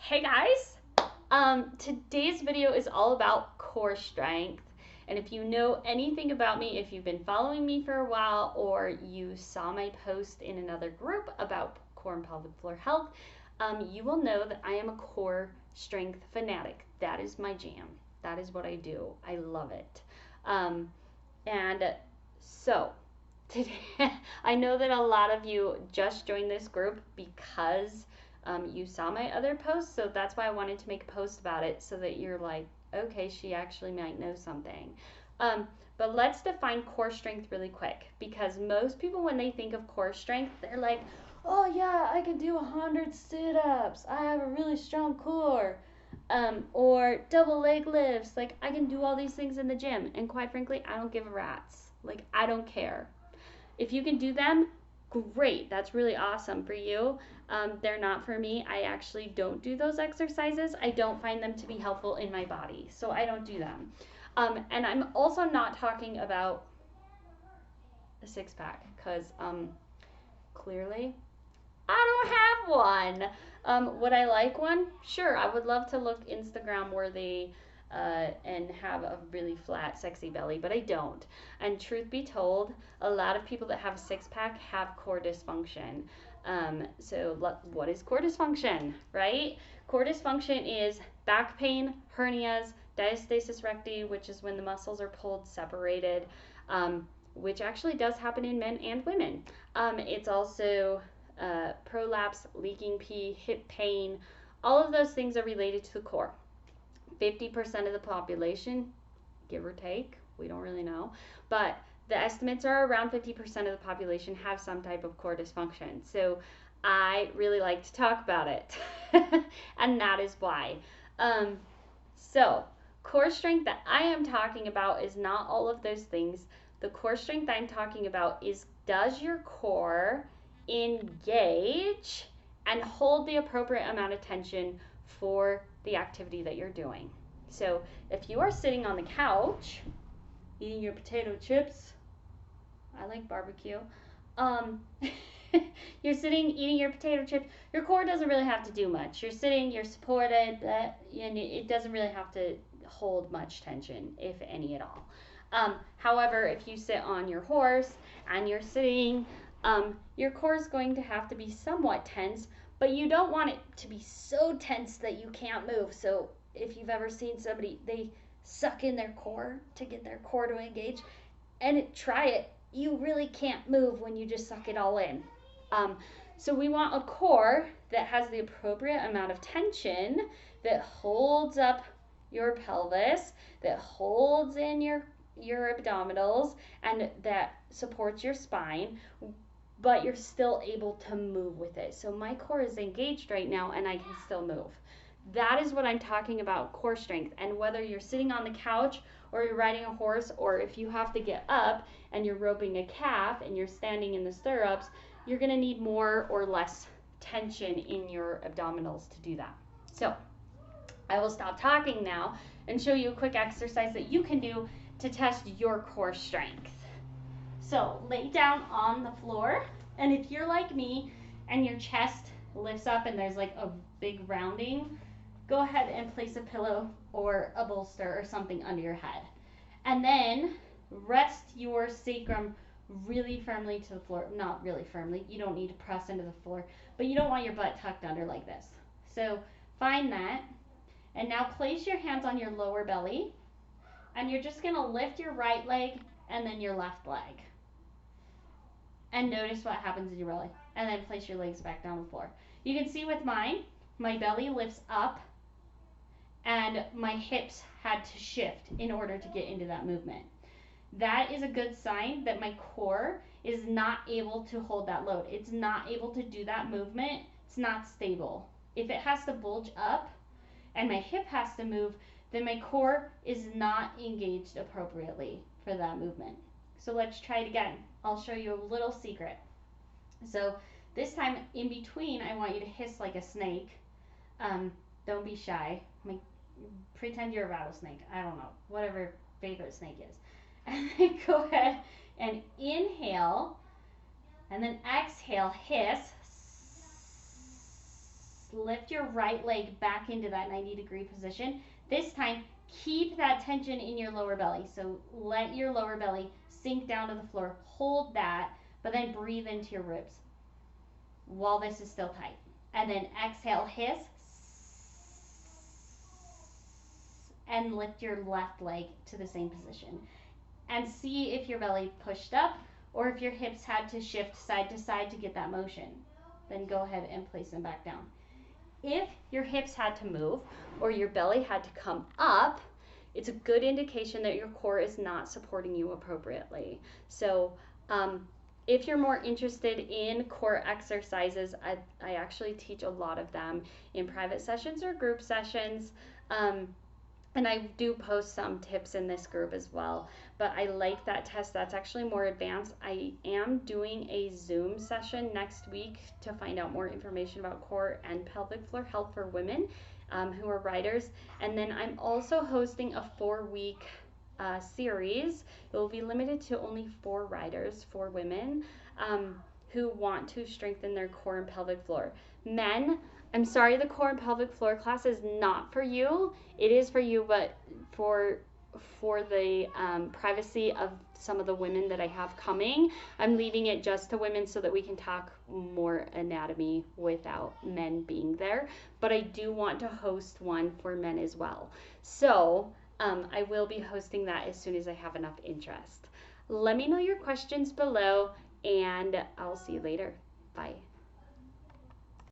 Hey guys! Today's video is all about core strength. And if you know anything about me, if you've been following me for a while, or you saw my post in another group about core and pelvic floor health, you will know that I am a core strength fanatic. That is my jam. That is what I do. I love it. And so, today, I know that a lot of you just joined this group because you saw my other posts, so that's why I wanted to make a post about it so that you're like, okay, she actually might know something. But let's define core strength really quick, because most people, when they think of core strength, they're like, oh yeah, I can do 100 sit-ups. I have a really strong core. Or double leg lifts. Like, I can do all these things in the gym. And quite frankly, I don't give a rat's. Like, I don't care. If you can do them, great. That's really awesome for you. They're not for me. I actually don't do those exercises. I don't find them to be helpful in my body, so I don't do them. And I'm also not talking about a six pack because clearly I don't have one. Would I like one? Sure, I would love to look Instagram worthy and have a really flat, sexy belly, but I don't. And truth be told, a lot of people that have a six pack have core dysfunction. So, what is core dysfunction, right? Core dysfunction is back pain, hernias, diastasis recti, which is when the muscles are pulled, separated, which actually does happen in men and women. It's also prolapse, leaking pee, hip pain. All of those things are related to the core. 50% of the population, give or take, we don't really know, but the estimates are around 50% of the population have some type of core dysfunction. So I really like to talk about it, and that is why. So core strength that I am talking about is not all of those things. The core strength I'm talking about is, does your core engage and hold the appropriate amount of tension for the activity that you're doing? So if you are sitting on the couch eating your potato chips, I like barbecue, you're sitting eating your potato chips, your core doesn't really have to do much. You're sitting, you're supported, and it doesn't really have to hold much tension, if any at all. However, if you sit on your horse and you're sitting, your core is going to have to be somewhat tense, but you don't want it to be so tense that you can't move. So if you've ever seen somebody, they suck in their core to get their core to engage, and try it. You really can't move when you just suck it all in. So we want a core that has the appropriate amount of tension, that holds up your pelvis, that holds in your abdominals, and that supports your spine, but you're still able to move with it. So my core is engaged right now and I can still move. That is what I'm talking about, core strength. And whether you're sitting on the couch or you're riding a horse, or if you have to get up and you're roping a calf and you're standing in the stirrups, you're going to need more or less tension in your abdominals to do that. So I will stop talking now and show you a quick exercise that you can do to test your core strength. So lay down on the floor, and if you're like me and your chest lifts up and there's like a big rounding, go ahead and place a pillow or a bolster or something under your head. And then rest your sacrum really firmly to the floor. Not really firmly, you don't need to press into the floor, but you don't want your butt tucked under like this. So find that, and now place your hands on your lower belly, and you're just gonna lift your right leg and then your left leg. And notice what happens in your belly. And then place your legs back down on the floor. You can see with mine, my belly lifts up and my hips had to shift in order to get into that movement. That is a good sign that my core is not able to hold that load. It's not able to do that movement. It's not stable. If it has to bulge up and my hip has to move, then my core is not engaged appropriately for that movement. So let's try it again. I'll show you a little secret. So this time in between, I want you to hiss like a snake. Don't be shy. Pretend you're a rattlesnake. I don't know. Whatever your favorite snake is. And then go ahead and inhale. And then exhale, hiss. lift your right leg back into that 90-degree position. This time, keep that tension in your lower belly. So let your lower belly sink down to the floor. Hold that, but then breathe into your ribs while this is still tight. And then exhale, hiss, and lift your left leg to the same position. And see if your belly pushed up or if your hips had to shift side to side to get that motion. Then go ahead and place them back down. If your hips had to move or your belly had to come up, it's a good indication that your core is not supporting you appropriately. So if you're more interested in core exercises, I actually teach a lot of them in private sessions or group sessions. And I do post some tips in this group as well, but I like that test. That's actually more advanced. I am doing a Zoom session next week to find out more information about core and pelvic floor health for women who are riders. And then I'm also hosting a 4-week series. It will be limited to only 4 riders, 4 women who want to strengthen their core and pelvic floor. Men, I'm sorry, the core and pelvic floor class is not for you. It is for you, but for the privacy of some of the women that I have coming, I'm leaving it just to women so that we can talk more anatomy without men being there. But I do want to host one for men as well. So I will be hosting that as soon as I have enough interest. Let me know your questions below, and I'll see you later. Bye.